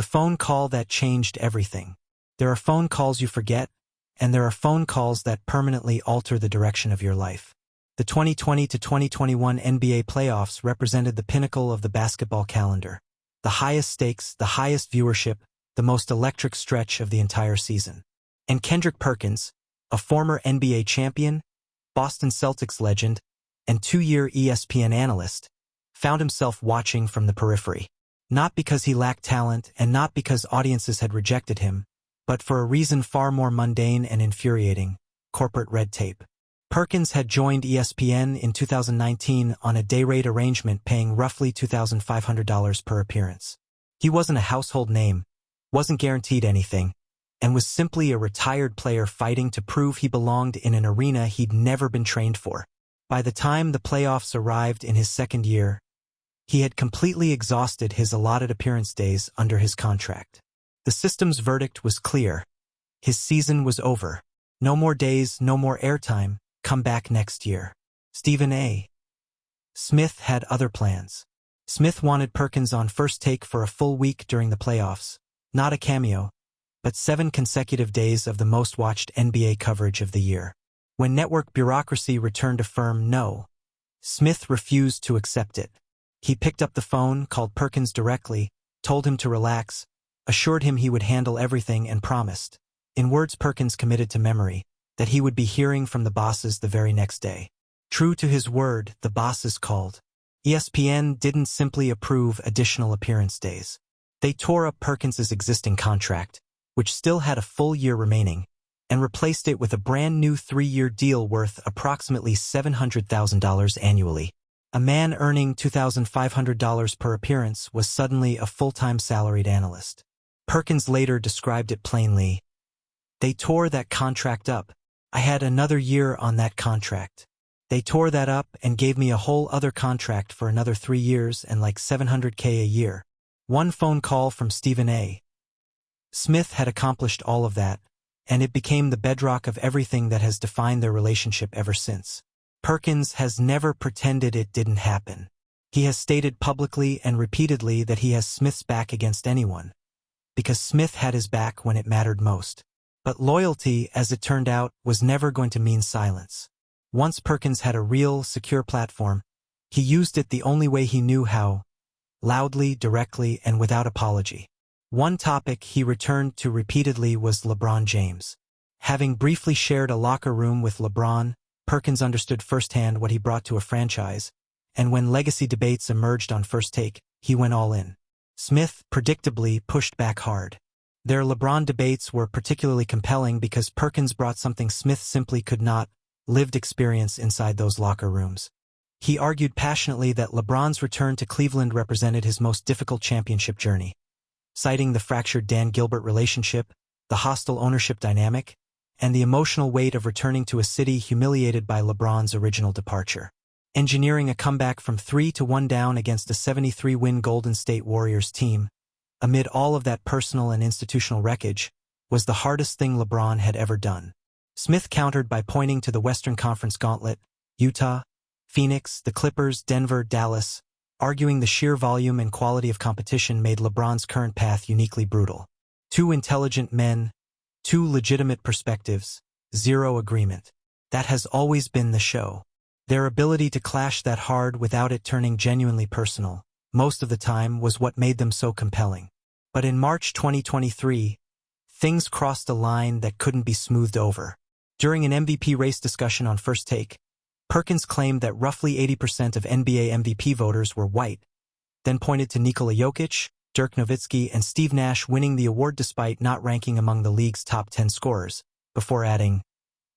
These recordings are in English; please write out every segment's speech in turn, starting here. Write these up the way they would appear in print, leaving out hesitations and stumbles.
The phone call that changed everything. There are phone calls you forget, and there are phone calls that permanently alter the direction of your life. The 2020 to 2021 NBA playoffs represented the pinnacle of the basketball calendar. The highest stakes, the highest viewership, the most electric stretch of the entire season. And Kendrick Perkins, a former NBA champion, Boston Celtics legend, and two-year ESPN analyst, found himself watching from the periphery. Not because he lacked talent and not because audiences had rejected him, but for a reason far more mundane and infuriating: corporate red tape. Perkins had joined ESPN in 2019 on a day-rate arrangement paying roughly $2,500 per appearance. He wasn't a household name, wasn't guaranteed anything, and was simply a retired player fighting to prove he belonged in an arena he'd never been trained for. By the time the playoffs arrived in his second year, he had completely exhausted his allotted appearance days under his contract. The system's verdict was clear. His season was over. No more days, no more airtime. Come back next year. Stephen A. Smith had other plans. Smith wanted Perkins on First Take for a full week during the playoffs. Not a cameo, but 7 consecutive days of the most-watched NBA coverage of the year. When network bureaucracy returned a firm no, Smith refused to accept it. He picked up the phone, called Perkins directly, told him to relax, assured him he would handle everything, and promised, in words Perkins committed to memory, that he would be hearing from the bosses the very next day. True to his word, the bosses called. ESPN didn't simply approve additional appearance days. They tore up Perkins's existing contract, which still had a full year remaining, and replaced it with a brand new 3-year deal worth approximately $700,000 annually. A man earning $2,500 per appearance was suddenly a full-time salaried analyst. Perkins later described it plainly. They tore that contract up. I had another year on that contract. They tore that up and gave me a whole other contract for another 3 years and like $700K a year. One phone call from Stephen A. Smith had accomplished all of that, and it became the bedrock of everything that has defined their relationship ever since. Perkins has never pretended it didn't happen. He has stated publicly and repeatedly that he has Smith's back against anyone, because Smith had his back when it mattered most. But loyalty, as it turned out, was never going to mean silence. Once Perkins had a real, secure platform, he used it the only way he knew how: loudly, directly, and without apology. One topic he returned to repeatedly was LeBron James. Having briefly shared a locker room with LeBron, Perkins understood firsthand what he brought to a franchise, and when legacy debates emerged on First Take, he went all in. Smith, predictably, pushed back hard. Their LeBron debates were particularly compelling because Perkins brought something Smith simply could not: lived experience inside those locker rooms. He argued passionately that LeBron's return to Cleveland represented his most difficult championship journey, citing the fractured Dan Gilbert relationship, the hostile ownership dynamic, and the emotional weight of returning to a city humiliated by LeBron's original departure. Engineering a comeback from 3-1 down against a 73-win Golden State Warriors team, amid all of that personal and institutional wreckage, was the hardest thing LeBron had ever done. Smith countered by pointing to the Western Conference gauntlet: Utah, Phoenix, the Clippers, Denver, Dallas, arguing the sheer volume and quality of competition made LeBron's current path uniquely brutal. 2 intelligent men, 2 legitimate perspectives, 0 agreement. That has always been the show. Their ability to clash that hard without it turning genuinely personal, most of the time, was what made them so compelling. But in March 2023, things crossed a line that couldn't be smoothed over. During an MVP race discussion on First Take, Perkins claimed that roughly 80% of NBA MVP voters were white, then pointed to Nikola Jokic, Dirk Nowitzki, and Steve Nash winning the award despite not ranking among the league's top 10 scorers, before adding,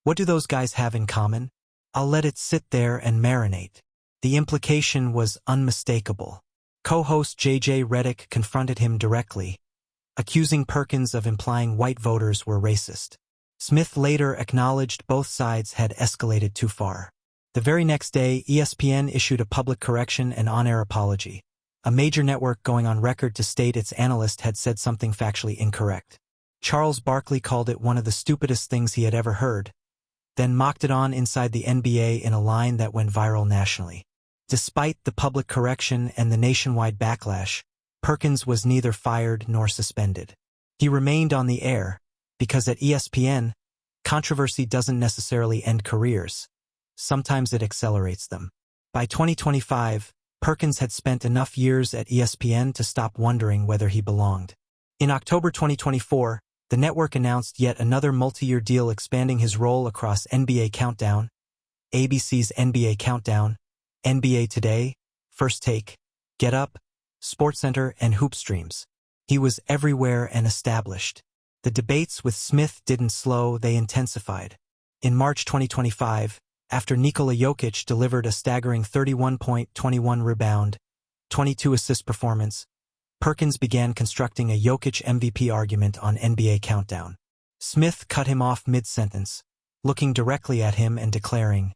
"What do those guys have in common? I'll let it sit there and marinate." The implication was unmistakable. Co-host J.J. Redick confronted him directly, accusing Perkins of implying white voters were racist. Smith later acknowledged both sides had escalated too far. The very next day, ESPN issued a public correction and on-air apology, a major network going on record to state its analyst had said something factually incorrect. Charles Barkley called it one of the stupidest things he had ever heard, then mocked it on inside the NBA in a line that went viral nationally. Despite the public correction and the nationwide backlash, Perkins was neither fired nor suspended. He remained on the air, because at ESPN, controversy doesn't necessarily end careers. Sometimes it accelerates them. By 2025, Perkins had spent enough years at ESPN to stop wondering whether he belonged. In October 2024, the network announced yet another multi-year deal expanding his role across NBA Countdown, ABC's NBA Countdown, NBA Today, First Take, Get Up, SportsCenter, and Hoop Streams. He was everywhere and established. The debates with Smith didn't slow, they intensified. In March 2025, after Nikola Jokic delivered a staggering 31-point, 21-rebound, 22-assist performance, Perkins began constructing a Jokic MVP argument on NBA Countdown. Smith cut him off mid-sentence, looking directly at him and declaring,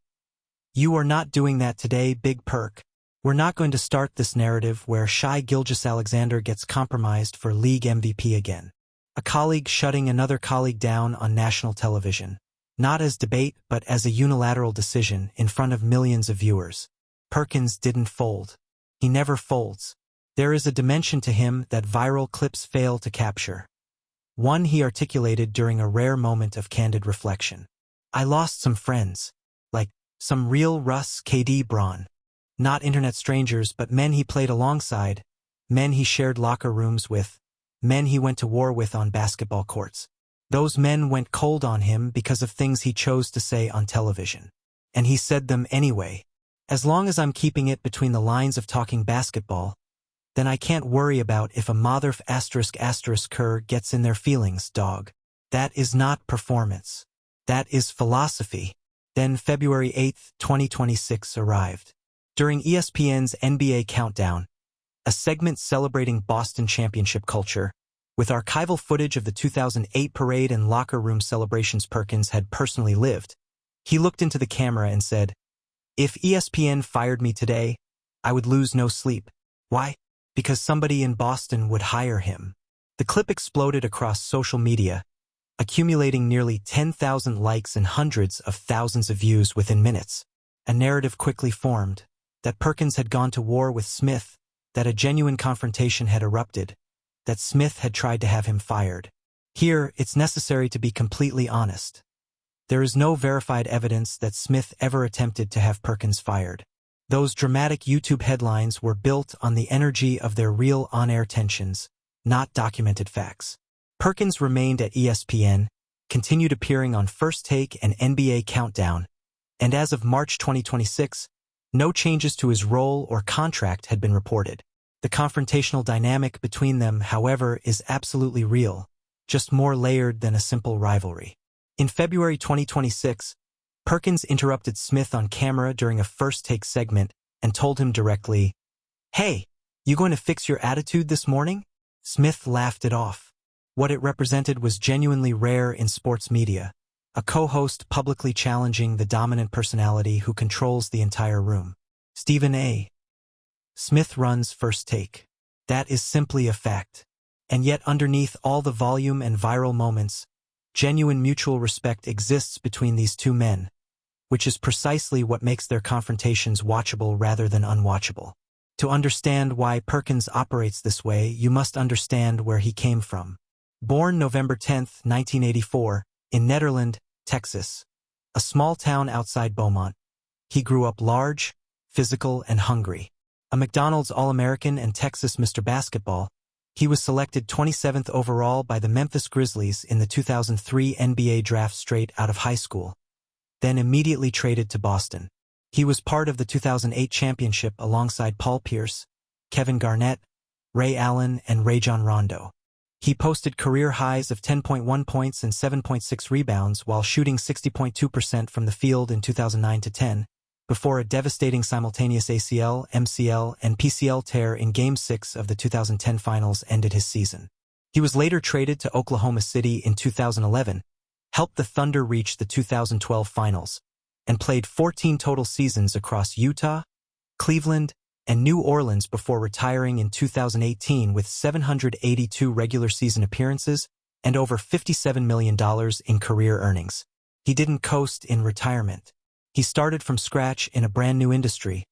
"You are not doing that today, Big Perk. We're not going to start this narrative where Shai Gilgeous-Alexander gets compromised for league MVP again." A colleague shutting another colleague down on national television. Not as debate, but as a unilateral decision in front of millions of viewers. Perkins didn't fold. He never folds. There is a dimension to him that viral clips fail to capture. One he articulated during a rare moment of candid reflection. "I lost some friends. Like, some real Russ, KD, Bron. Not internet strangers, but men he played alongside, men he shared locker rooms with, men he went to war with on basketball courts. Those men went cold on him because of things he chose to say on television. And he said them anyway. As long as I'm keeping it between the lines of talking basketball, then I can't worry about if a motherf *** cur gets in their feelings, dog. That is not performance. That is philosophy." Then February 8, 2026 arrived. During ESPN's NBA Countdown, a segment celebrating Boston championship culture, with archival footage of the 2008 parade and locker room celebrations Perkins had personally lived, he looked into the camera and said, "If ESPN fired me today, I would lose no sleep. Why? Because somebody in Boston would hire him." The clip exploded across social media, accumulating nearly 10,000 likes and hundreds of thousands of views within minutes. A narrative quickly formed, that Perkins had gone to war with Smith, that a genuine confrontation had erupted, that Smith had tried to have him fired. Here, it's necessary to be completely honest. There is no verified evidence that Smith ever attempted to have Perkins fired. Those dramatic YouTube headlines were built on the energy of their real on-air tensions, not documented facts. Perkins remained at ESPN, continued appearing on First Take and NBA Countdown, and as of March 2026, no changes to his role or contract had been reported. The confrontational dynamic between them, however, is absolutely real, just more layered than a simple rivalry. In February 2026, Perkins interrupted Smith on camera during a First Take segment and told him directly, "Hey, you going to fix your attitude this morning?" Smith laughed it off. What it represented was genuinely rare in sports media, a co-host publicly challenging the dominant personality who controls the entire room. Stephen A. Smith runs First Take. That is simply a fact. And yet underneath all the volume and viral moments, genuine mutual respect exists between these two men, which is precisely what makes their confrontations watchable rather than unwatchable. To understand why Perkins operates this way, you must understand where he came from. Born November 10, 1984, in Nederland, Texas, a small town outside Beaumont, he grew up large, physical, and hungry. A McDonald's All-American and Texas Mr. Basketball, he was selected 27th overall by the Memphis Grizzlies in the 2003 NBA draft straight out of high school, then immediately traded to Boston. He was part of the 2008 championship alongside Paul Pierce, Kevin Garnett, Ray Allen, and Rajon Rondo. He posted career highs of 10.1 points and 7.6 rebounds while shooting 60.2% from the field in 2009-10, before a devastating simultaneous ACL, MCL, and PCL tear in Game 6 of the 2010 Finals ended his season. He was later traded to Oklahoma City in 2011, helped the Thunder reach the 2012 Finals, and played 14 total seasons across Utah, Cleveland, and New Orleans before retiring in 2018 with 782 regular season appearances and over $57 million in career earnings. He didn't coast in retirement. He started from scratch in a brand new industry,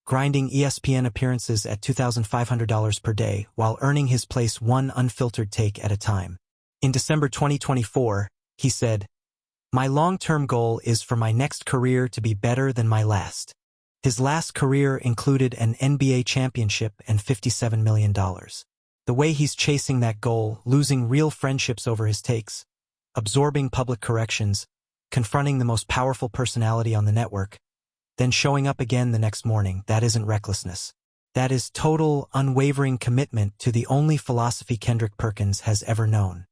grinding ESPN appearances at $2,500 per day while earning his place one unfiltered take at a time. In December 2024, he said, "My long-term goal is for my next career to be better than my last." His last career included an NBA championship and $57 million. The way he's chasing that goal, losing real friendships over his takes, absorbing public corrections, confronting the most powerful personality on the network, then showing up again the next morning, that isn't recklessness. That is total, unwavering commitment to the only philosophy Kendrick Perkins has ever known.